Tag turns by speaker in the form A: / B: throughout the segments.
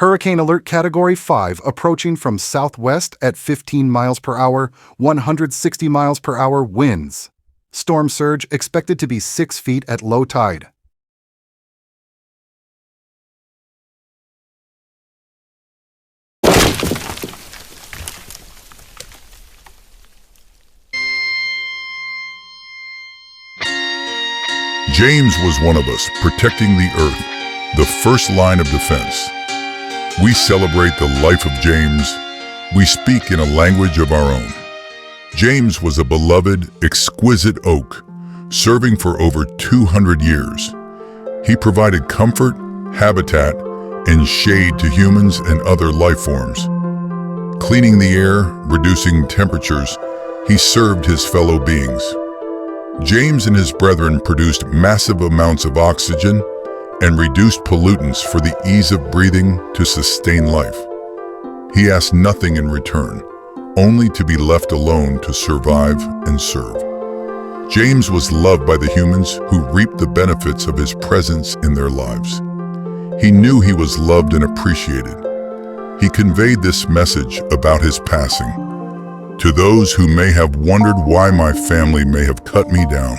A: Hurricane Alert Category 5 approaching from southwest at 15 miles per hour, 160 miles per hour winds. Storm surge expected to be 6 feet at low tide.
B: James was one of us, protecting the earth, the first line of defense. We celebrate the life of James. We speak in a language of our own. James was a beloved, exquisite oak, serving for over 200 years. He provided comfort, habitat, and shade to humans and other life forms. Cleaning the air, reducing temperatures, he served his fellow beings. James and his brethren produced massive amounts of oxygen and reduced pollutants for the ease of breathing to sustain life. He asked nothing in return, only to be left alone to survive and serve. James was loved by the humans who reaped the benefits of his presence in their lives. He knew he was loved and appreciated. He conveyed this message about his passing. To those who may have wondered why my family may have cut me down,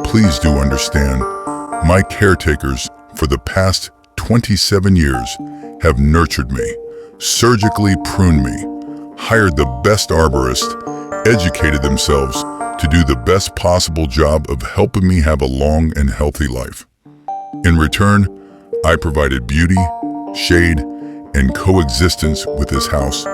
B: please do understand, my caretakers for the past 27 years have nurtured me, surgically pruned me, hired the best arborist, educated themselves to do the best possible job of helping me have a long and healthy life. In return, I provided beauty, shade, and coexistence with this house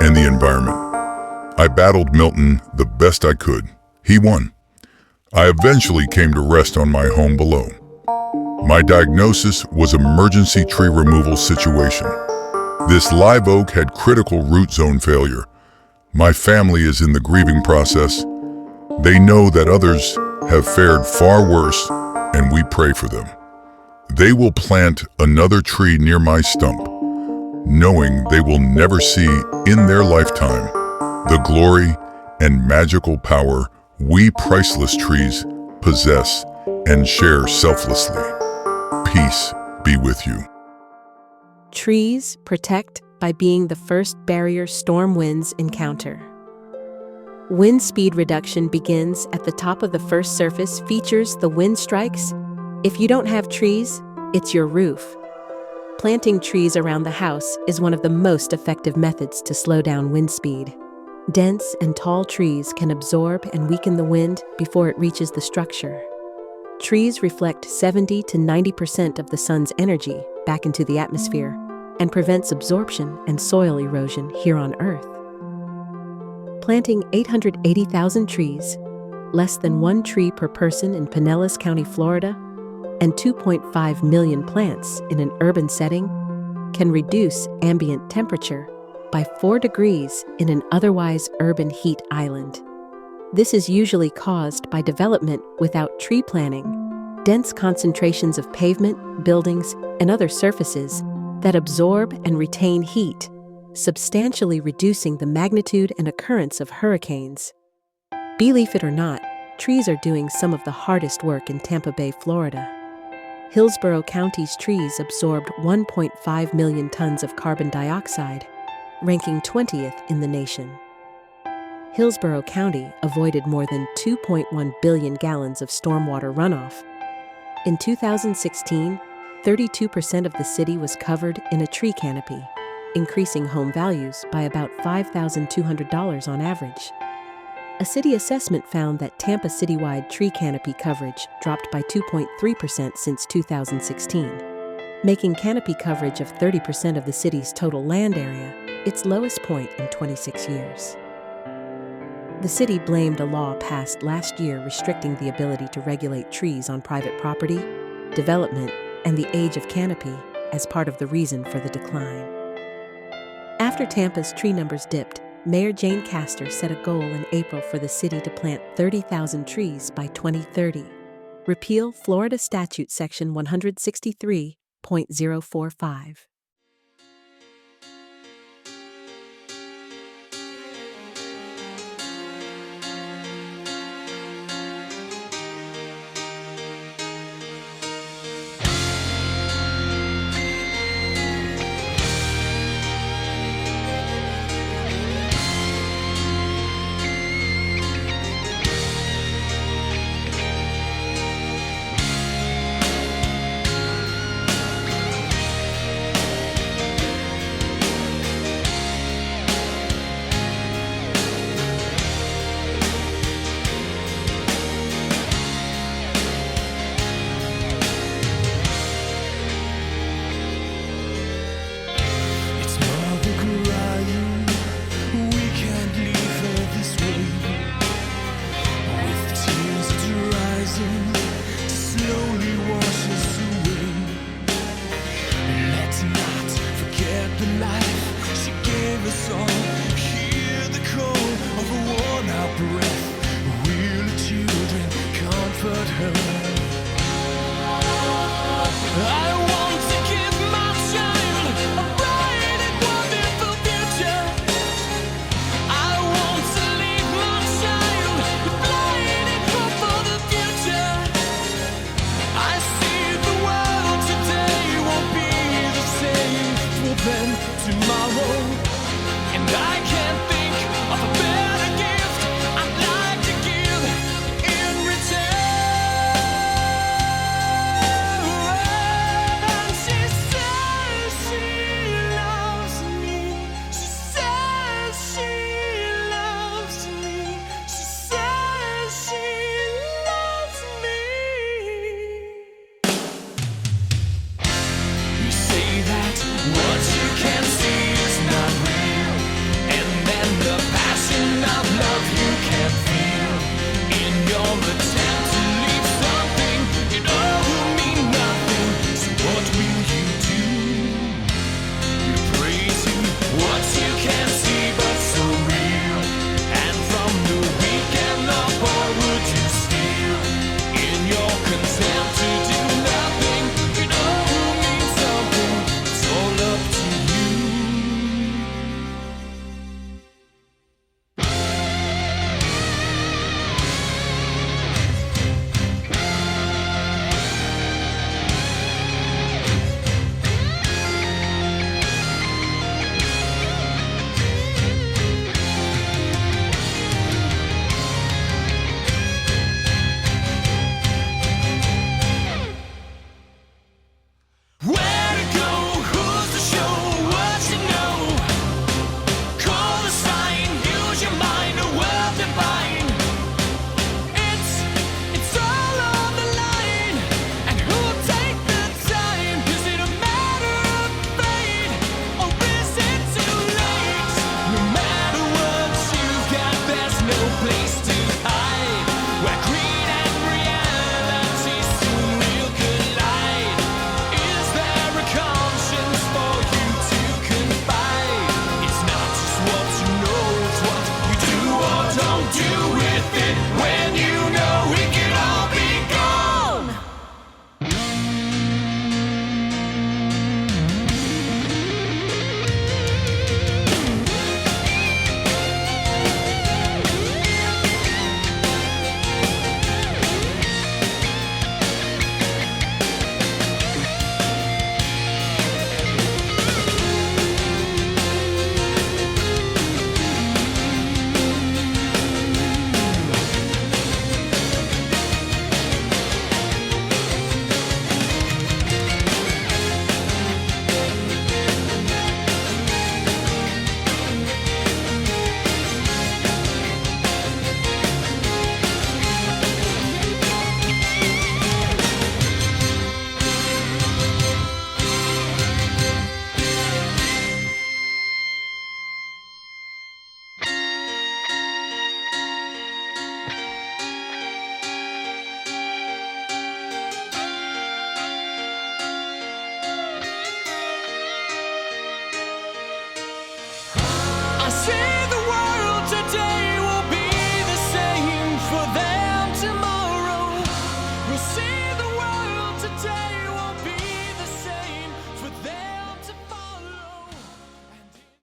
B: and the environment. I battled Milton the best I could. He won. I eventually came to rest on my home below. My diagnosis was emergency tree removal situation. This live oak had critical root zone failure. My family is in the grieving process. They know that others have fared far worse, and we pray for them. They will plant another tree near my stump, knowing they will never see in their lifetime the glory and magical power we priceless trees possess and share selflessly. Peace be with you.
C: Trees protect by being the first barrier storm winds encounter. Wind speed reduction begins at the top of the first surface, features the wind strikes. If you don't have trees, it's your roof. Planting trees around the house is one of the most effective methods to slow down wind speed. Dense and tall trees can absorb and weaken the wind before it reaches the structure. Trees reflect 70 to 90% of the sun's energy back into the atmosphere and prevents absorption and soil erosion here on Earth. Planting 880,000 trees, less than 1 tree per person in Pinellas County, Florida, and 2.5 million plants in an urban setting can reduce ambient temperature by 4 degrees in an otherwise urban heat island. This is usually caused by development without tree planting, dense concentrations of pavement, buildings, and other surfaces that absorb and retain heat, substantially reducing the magnitude and occurrence of hurricanes. Believe it or not, trees are doing some of the hardest work in Tampa Bay, Florida. Hillsborough County's trees absorbed 1.5 million tons of carbon dioxide, ranking 20th in the nation. Hillsborough County avoided more than 2.1 billion gallons of stormwater runoff. In 2016, 32% of the city was covered in a tree canopy, increasing home values by about $5,200 on average. A city assessment found that Tampa citywide tree canopy coverage dropped by 2.3% since 2016, making canopy coverage of 30% of the city's total land area its lowest point in 26 years. The city blamed a law passed last year restricting the ability to regulate trees on private property, development, and the age of canopy as part of the reason for the decline. After Tampa's tree numbers dipped, Mayor Jane Castor set a goal in April for the city to plant 30,000 trees by 2030. Repeal Florida Statute Section 163.045.
D: I want to give my child a bright and wonderful future. I want to leave my child with light and hope for the future. I see the world today won't be the same for them tomorrow, and I can't think of a better gift I'd like to give in return. She says she loves me. She says she loves me. She says she loves me. You say that what you can't see is not real, and then the passion of love you can't feel. In your attempt to leave something, it all will mean nothing. So what will you do? You praise you what you can't see but so real, and from the weak and the poor would you steal? In your contempt